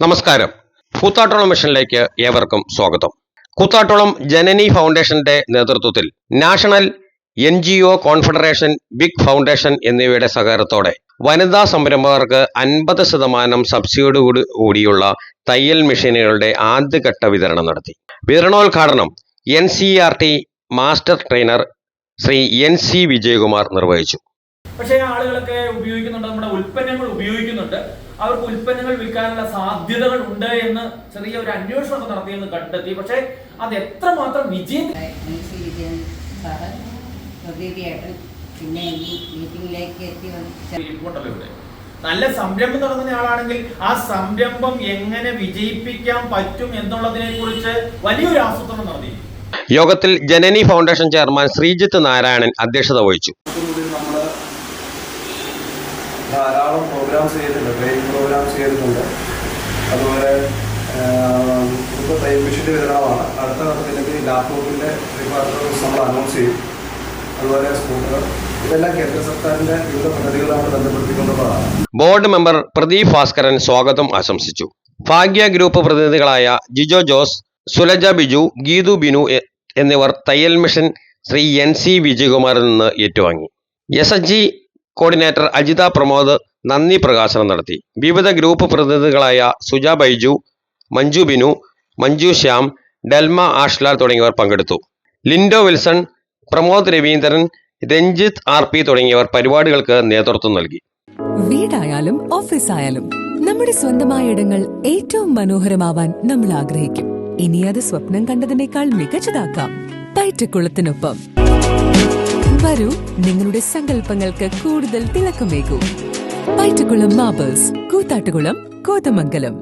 നമസ്കാരം. കൂത്താട്ടോളം മിഷനിലേക്ക് ഏവർക്കും സ്വാഗതം. കൂത്താട്ടോളം ജനനി ഫൗണ്ടേഷന്റെ നേതൃത്വത്തിൽ national NGO confederation, big foundation എന്നിവയുടെ സഹകരണത്തോടെ വനിതാ സംരംഭകർക്ക് 50% സബ്സിഡിയോട് കൂടിയുള്ള തയ്യൽ മെഷീനുകളുടെ ആദ്യഘട്ട വിതരണം നടത്തി. വിതരണോദ്ഘാടനം NCERT master trainer Shri NC Vijayakumar നിർവഹിച്ചു. പക്ഷേ ആളുകളൊക്കെ ഉപയോഗിക്കുന്നുണ്ട്, നമ്മുടെ ഉൽപ്പന്നങ്ങൾ ഉപയോഗിക്കുന്നുണ്ട്, അവർക്ക് ഉൽപ്പന്നങ്ങൾ വിൽക്കാനുള്ള സാധ്യതകൾ ഉണ്ട് എന്ന് ചെറിയ ഒരു അന്വേഷണം നടത്തിയെന്ന് കണ്ടെത്തി. പക്ഷേ അത് എത്രമാത്രം വിജയം നല്ല സംരംഭം തുടങ്ങുന്ന ആളാണെങ്കിൽ ആ സംരംഭം എങ്ങനെ വിജയിപ്പിക്കാൻ പറ്റും എന്നുള്ളതിനെ കുറിച്ച് വലിയൊരു ആസൂത്രണം നടത്തി. യോഗത്തിൽ ജനനി ഫൗണ്ടേഷൻ ചെയർമാൻ ശ്രീജിത്ത് നാരായണൻ അധ്യക്ഷത വഹിച്ചു. ധാരാളം പ്രോഗ്രാംസ് ചെയ്തിട്ടുണ്ട്, ട്രെയിനിങ് പ്രോഗ്രാംസ് ചെയ്തിട്ടുണ്ട്. അതുപോലെ ഇപ്പോൾ തയ്യൽ മെഷീൻ്റെ വിതരണമാണ്. അടുത്ത ഘട്ടത്തിലേക്ക് ലാപ്ടോപ്പിൻ്റെ റിക്വയർമെൻറ്റ്സ് നമ്മൾ അനൗൺസ് ചെയ്യും. അതുപോലെ സ്കൂട്ടർ, ഇതെല്ലാം കേന്ദ്ര സർക്കാരിൻ്റെ വിവിധ പദ്ധതികളാണ് ബന്ധപ്പെടുത്തിക്കൊണ്ടുള്ളതാണ്. ബോർഡ് മെമ്പർ പ്രദീപ് ഭാസ്കരൻ സ്വാഗതം ആശംസിച്ചു. ഭാഗ്യ ഗ്രൂപ്പ് പ്രതിനിധികളായ ജിജോ ജോസ്, സുലജ ബിജു, ഗീതു ബിനു എന്നിവർ തയ്യൽ മിഷൻ ശ്രീ NC വിജയകുമാറിൽ നിന്ന് ഏറ്റുവാങ്ങി. SHG കോർഡിനേറ്റർ അജിത പ്രമോദ് നന്ദി പ്രകാശനം നടത്തി. വിവിധ ഗ്രൂപ്പ് പ്രതിനിധികളായ സുജ ബൈജു, മഞ്ജു ബിനു, മഞ്ജു ശ്യാം, ഡെൽമ ആഷ്ലാർ തുടങ്ങിയവർ പങ്കെടുത്തു. ലിൻഡോ വിൽസൺ, പ്രമോദ് രവീന്ദ്രൻ, രഞ്ജിത്ത് RP തുടങ്ങിയവർ പരിപാടികൾക്ക് നേതൃത്വം നൽകി. വീടായാലും ഓഫീസായാലും നമ്മുടെ സ്വന്തമായ ഇടങ്ങൾ ഏറ്റവും മനോഹരമാവാൻ നമ്മൾ ആഗ്രഹിക്കും. ഇനി അത് സ്വപ്നം കണ്ടതിനേക്കാൾ മികച്ചതാക്കാം പയറ്റക്കുളത്തിനൊപ്പം. വരൂ, നിങ്ങളുടെ സങ്കല്പങ്ങൾക്ക് കൂടുതൽ തിളക്കമേകൂ. പയറ്റക്കുളം മാർബിൾസ്, കൂത്താട്ടുകുളം, കോതമംഗലം.